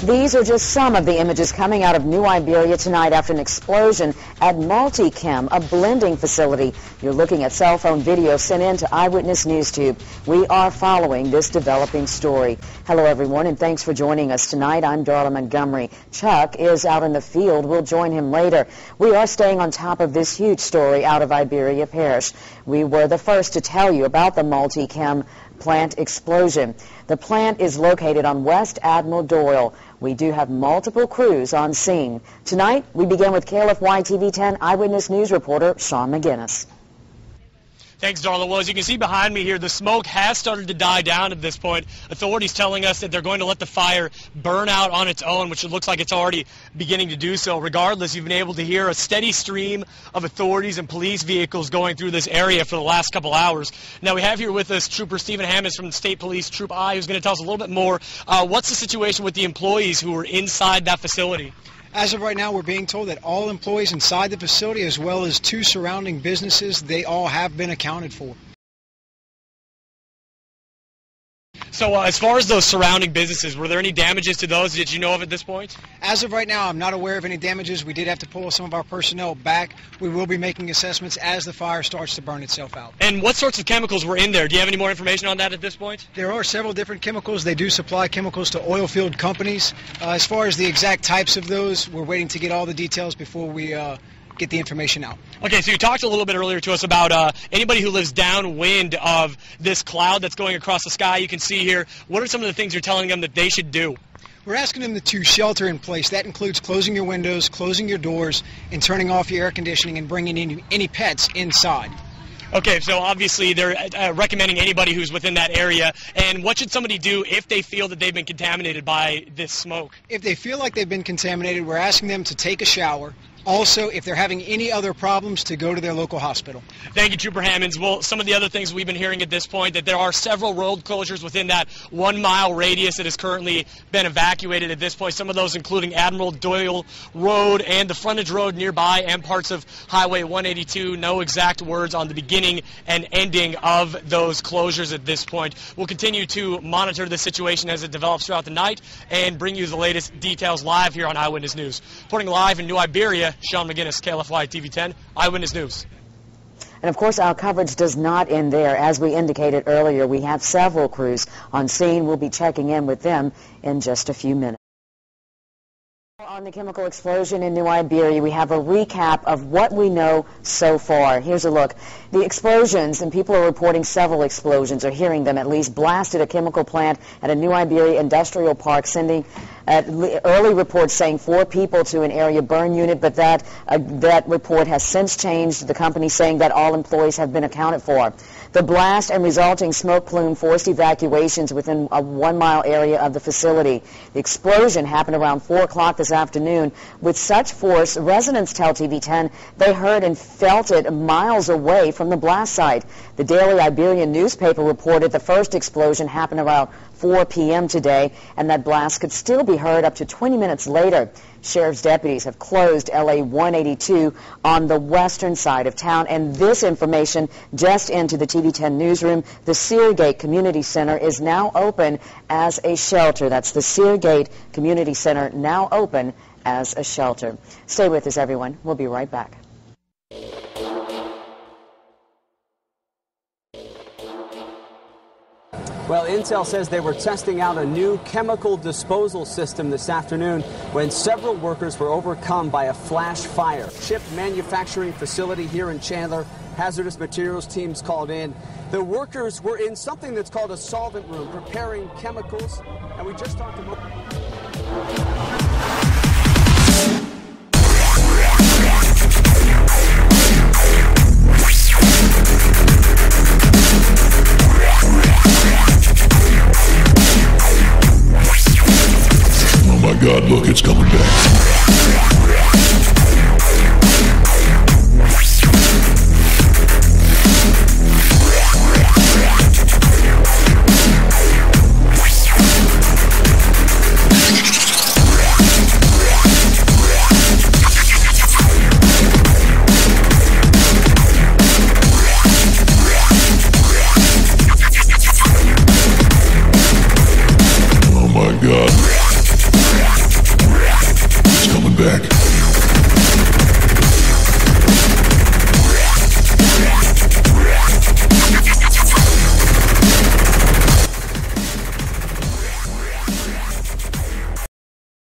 These are just some of the images coming out of New Iberia tonight after an explosion at Multi-Chem, a blending facility. You're looking at cell phone video sent in to Eyewitness News Tube. We are following this developing story. Hello, everyone, and thanks for joining us tonight. I'm Darla Montgomery. Chuck is out in the field. We'll join him later. We are staying on top of this huge story out of Iberia Parish. We were the first to tell you about the Multi-Chem plant explosion. The plant is located on West Admiral Doyle. We do have multiple crews on scene. Tonight, we begin with KLFY TV 10 Eyewitness News reporter Sean McGinnis. Thanks, Darla. Well, as you can see behind me here, the smoke has started to die down at this point. Authorities telling us that they're going to let the fire burn out on its own, which it looks like it's already beginning to do so. Regardless, you've been able to hear a steady stream of authorities and police vehicles going through this area for the last couple hours. Now, we have here with us Trooper Stephen Hammons from the State Police, Troop I, who's going to tell us a little bit more. What's the situation with the employees who were inside that facility? As of right now, we're being told that all employees inside the facility, as well as 2 surrounding businesses, they all have been accounted for. So as far as those surrounding businesses, were there any damages to those that you know of at this point? As of right now, I'm not aware of any damages. We did have to pull some of our personnel back. We will be making assessments as the fire starts to burn itself out. And what sorts of chemicals were in there? Do you have any more information on that at this point? There are several different chemicals. They do supply chemicals to oilfield companies. As far as the exact types of those, we're waiting to get all the details before we get the information out. Okay, so you talked a little bit earlier to us about anybody who lives downwind of this cloud that's going across the sky. You can see here, what are some of the things you're telling them that they should do? We're asking them to shelter in place. That includes closing your windows, closing your doors, and turning off your air conditioning and bringing any pets inside. Okay, so obviously they're recommending anybody who's within that area. And what should somebody do if they feel that they've been contaminated by this smoke? If they feel like they've been contaminated, we're asking them to take a shower. Also, if they're having any other problems, to go to their local hospital. Thank you, Trooper Hammons. Well, some of the other things we've been hearing at this point, that there are several road closures within that 1-mile radius that has currently been evacuated at this point. Some of those including Admiral Doyle Road and the frontage road nearby and parts of Highway 182. No exact words on the beginning and ending of those closures at this point. We'll continue to monitor the situation as it develops throughout the night and bring you the latest details live here on Eyewitness News. Reporting live in New Iberia, Sean McGinnis, KLFY TV 10, Eyewitness News. And of course, our coverage does not end there. As we indicated earlier, we have several crews on scene. We'll be checking in with them in just a few minutes. On the chemical explosion in New Iberia, we have a recap of what we know so far. Here's a look. The explosions, and people are reporting several explosions, or hearing them at least, blasted a chemical plant at a New Iberia industrial park, sending early reports saying 4 people to an area burn unit, but that report has since changed, the company saying that all employees have been accounted for. The blast and resulting smoke plume forced evacuations within a 1-mile area of the facility. The explosion happened around 4 o'clock this afternoon. With such force, residents tell TV 10 they heard and felt it miles away from the blast site. The Daily Iberian newspaper reported the first explosion happened around 4 p.m. today, and that blast could still be heard up to 20 minutes later. Sheriff's deputies have closed LA 182 on the western side of town, and this information just into the TV 10 newsroom. The Seargate Community Center is now open as a shelter. That's the Seargate Community Center now open as a shelter. Stay with us, everyone. We'll be right back. Well, Intel says they were testing out a new chemical disposal system this afternoon when several workers were overcome by a flash fire. Chip manufacturing facility here in Chandler. Hazardous materials teams called in. The workers were in something that's called a solvent room, preparing chemicals, and we just talked about... Oh my God, look, it's coming back. Oh my God. coming back.